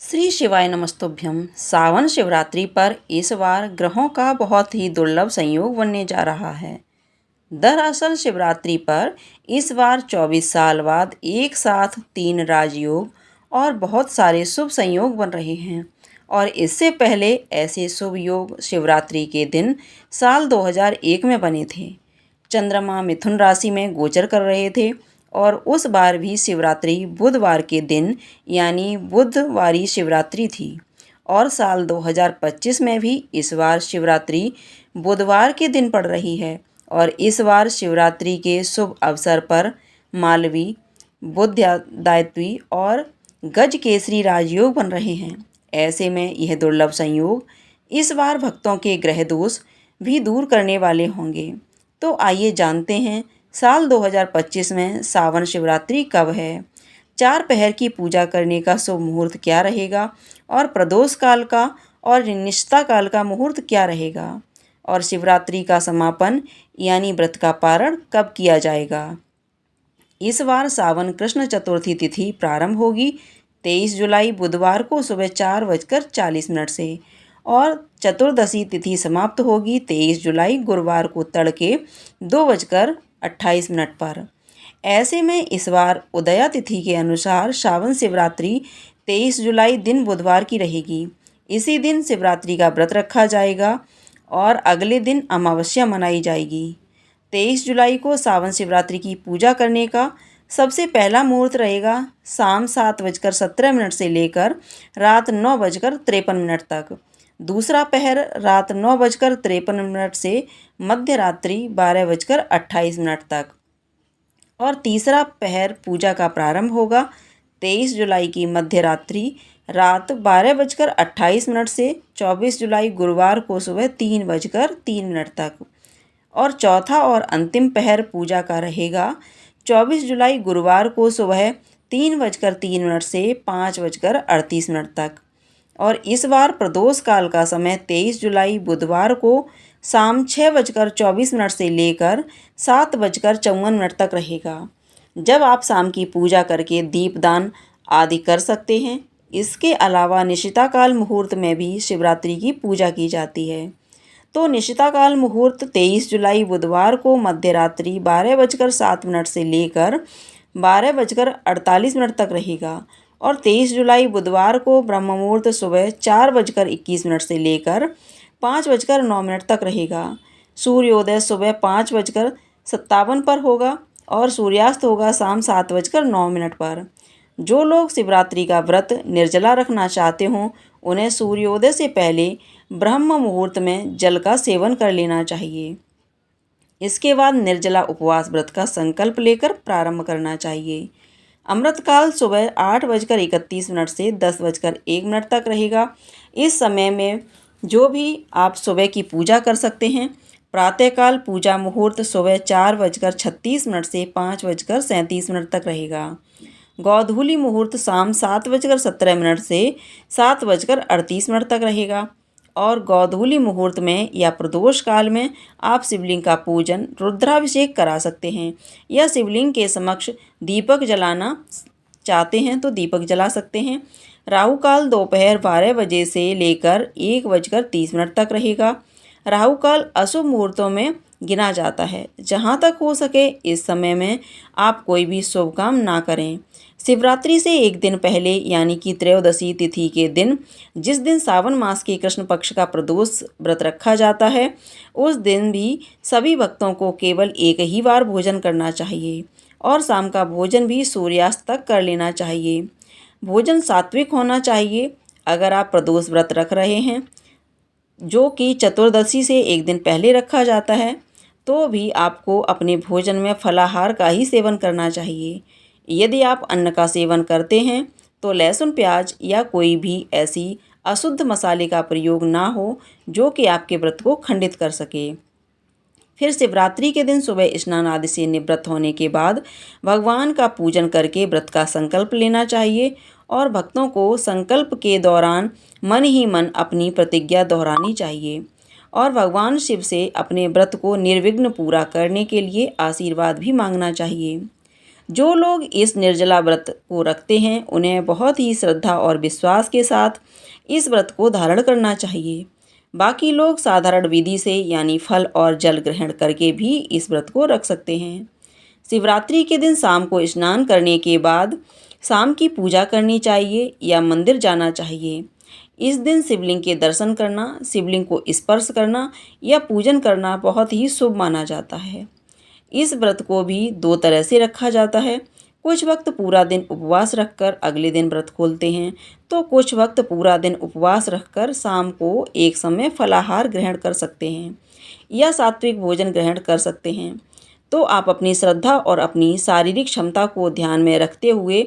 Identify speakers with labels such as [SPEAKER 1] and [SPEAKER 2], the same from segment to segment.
[SPEAKER 1] श्री शिवाय नमस्तुभ्यम। सावन शिवरात्रि पर इस बार ग्रहों का बहुत ही दुर्लभ संयोग बनने जा रहा है। दरअसल शिवरात्रि पर इस बार 24 साल बाद एक साथ 3 राजयोग और बहुत सारे शुभ संयोग बन रहे हैं और इससे पहले ऐसे शुभ योग शिवरात्रि के दिन साल 2001 में बने थे। चंद्रमा मिथुन राशि में गोचर कर रहे थे और उस बार भी शिवरात्रि बुधवार के दिन यानी बुधवारी शिवरात्रि थी और साल 2025 में भी इस बार शिवरात्रि बुधवार के दिन पड़ रही है और इस बार शिवरात्रि के शुभ अवसर पर मालवी, बुद्धादित्य और गज केसरी राजयोग बन रहे हैं। ऐसे में यह दुर्लभ संयोग इस बार भक्तों के ग्रह दोष भी दूर करने वाले होंगे। तो आइए जानते हैं साल 2025 में सावन शिवरात्रि कब है, 4 पहर की पूजा करने का शुभ मुहूर्त क्या रहेगा और प्रदोष काल का और निष्ठा काल का मुहूर्त क्या रहेगा और शिवरात्रि का समापन यानी व्रत का पारण कब किया जाएगा। इस बार सावन कृष्ण चतुर्थी तिथि प्रारंभ होगी 23 जुलाई बुधवार को सुबह 4:40 से और चतुर्दशी तिथि समाप्त होगी 23 जुलाई गुरुवार को तड़के 2:28 पर। ऐसे में इस बार उदया तिथि के अनुसार सावन शिवरात्रि 23 जुलाई दिन बुधवार की रहेगी। इसी दिन शिवरात्रि का व्रत रखा जाएगा और अगले दिन अमावस्या मनाई जाएगी। 23 जुलाई को सावन शिवरात्रि की पूजा करने का सबसे पहला मुहूर्त रहेगा शाम 7:17 से लेकर रात 9:53 तक। दूसरा पहर रात 9:53 से मध्य रात्रि 12:28 तक और तीसरा पहर पूजा का प्रारंभ होगा 23 जुलाई की मध्य रात्रि रात 12:28 से 24 जुलाई गुरुवार को सुबह 3:03 तक और चौथा और अंतिम पहर पूजा का रहेगा 24 जुलाई गुरुवार को सुबह 3:03 से 5:38 तक और इस बार प्रदोष काल का समय 23 जुलाई बुधवार को शाम 6:24 से लेकर 7:54 तक रहेगा, जब आप शाम की पूजा करके दीपदान आदि कर सकते हैं। इसके अलावा निशिता काल मुहूर्त में भी शिवरात्रि की पूजा की जाती है। तो निशिता काल मुहूर्त 23 जुलाई बुधवार को मध्य रात्रि 12:07 से लेकर 12:48 तक रहेगा और 23 जुलाई बुधवार को ब्रह्म मुहूर्त सुबह 4:21 से लेकर 5:09 तक रहेगा। सूर्योदय सुबह 5:57 पर होगा और सूर्यास्त होगा शाम 7:09 पर। जो लोग शिवरात्रि का व्रत निर्जला रखना चाहते हों उन्हें सूर्योदय से पहले ब्रह्म मुहूर्त में जल का सेवन कर लेना चाहिए। इसके बाद निर्जला उपवास व्रत का संकल्प लेकर प्रारंभ करना चाहिए। अमृतकाल सुबह 8:31 से 10:01 तक रहेगा। इस समय में जो भी आप सुबह की पूजा कर सकते हैं। प्रातःकाल पूजा मुहूर्त सुबह 4:36 से 5:37 तक रहेगा। गोधूली मुहूर्त शाम 7:17 से 7:38 तक रहेगा और गोधूली मुहूर्त में या प्रदोष काल में आप शिवलिंग का पूजन रुद्राभिषेक करा सकते हैं या शिवलिंग के समक्ष दीपक जलाना चाहते हैं तो दीपक जला सकते हैं। राहु काल दोपहर 12 बजे से लेकर 1:30 तक रहेगा। राहु काल अशुभ मुहूर्तों में गिना जाता है। जहाँ तक हो सके इस समय में आप कोई भी शुभ काम ना करें। शिवरात्रि से एक दिन पहले यानी कि त्रयोदशी तिथि के दिन, जिस दिन सावन मास के कृष्ण पक्ष का प्रदोष व्रत रखा जाता है, उस दिन भी सभी भक्तों को केवल एक ही बार भोजन करना चाहिए और शाम का भोजन भी सूर्यास्त तक कर लेना चाहिए। भोजन सात्विक होना चाहिए। अगर आप प्रदोष व्रत रख रहे हैं जो कि चतुर्दशी से एक दिन पहले रखा जाता है, तो भी आपको अपने भोजन में फलाहार का ही सेवन करना चाहिए। यदि आप अन्न का सेवन करते हैं तो लहसुन, प्याज या कोई भी ऐसी अशुद्ध मसाले का प्रयोग ना हो जो कि आपके व्रत को खंडित कर सके। फिर शिवरात्रि के दिन सुबह स्नान आदि से निवृत्त होने के बाद भगवान का पूजन करके व्रत का संकल्प लेना चाहिए और भक्तों को संकल्प के दौरान मन ही मन अपनी प्रतिज्ञा दोहरानी चाहिए और भगवान शिव से अपने व्रत को निर्विघ्न पूरा करने के लिए आशीर्वाद भी मांगना चाहिए। जो लोग इस निर्जला व्रत को रखते हैं उन्हें बहुत ही श्रद्धा और विश्वास के साथ इस व्रत को धारण करना चाहिए। बाकी लोग साधारण विधि से यानी फल और जल ग्रहण करके भी इस व्रत को रख सकते हैं। शिवरात्रि के दिन शाम को स्नान करने के बाद शाम की पूजा करनी चाहिए या मंदिर जाना चाहिए। इस दिन शिवलिंग के दर्शन करना, शिवलिंग को स्पर्श करना या पूजन करना बहुत ही शुभ माना जाता है। इस व्रत को भी दो तरह से रखा जाता है। कुछ वक्त पूरा दिन उपवास रखकर अगले दिन व्रत खोलते हैं, तो कुछ वक्त पूरा दिन उपवास रखकर शाम को एक समय फलाहार ग्रहण कर सकते हैं या सात्विक भोजन ग्रहण कर सकते हैं। तो आप अपनी श्रद्धा और अपनी शारीरिक क्षमता को ध्यान में रखते हुए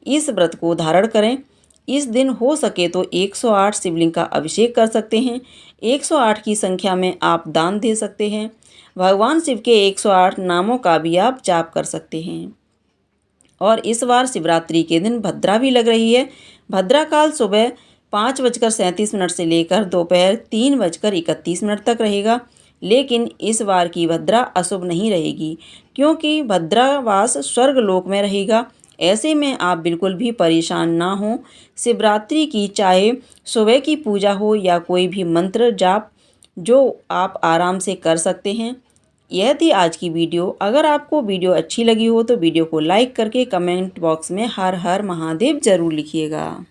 [SPEAKER 1] इस व्रत को धारण करें। इस दिन हो सके तो 108 शिवलिंग का अभिषेक कर सकते हैं। 108 की संख्या में आप दान दे सकते हैं। भगवान शिव के 108 नामों का भी आप जाप कर सकते हैं। और इस बार शिवरात्रि के दिन भद्रा भी लग रही है। भद्रा काल सुबह 5:37 से लेकर दोपहर 3:31 तक रहेगा। लेकिन इस बार की भद्रा अशुभ नहीं रहेगी, क्योंकि भद्रावास स्वर्गलोक में रहेगा। ऐसे में आप बिल्कुल भी परेशान ना हो। शिवरात्रि की चाहे सुबह की पूजा हो या कोई भी मंत्र जाप, जो आप आराम से कर सकते हैं। यह थी आज की वीडियो। अगर आपको वीडियो अच्छी लगी हो तो वीडियो को लाइक करके कमेंट बॉक्स में हर हर महादेव जरूर लिखिएगा।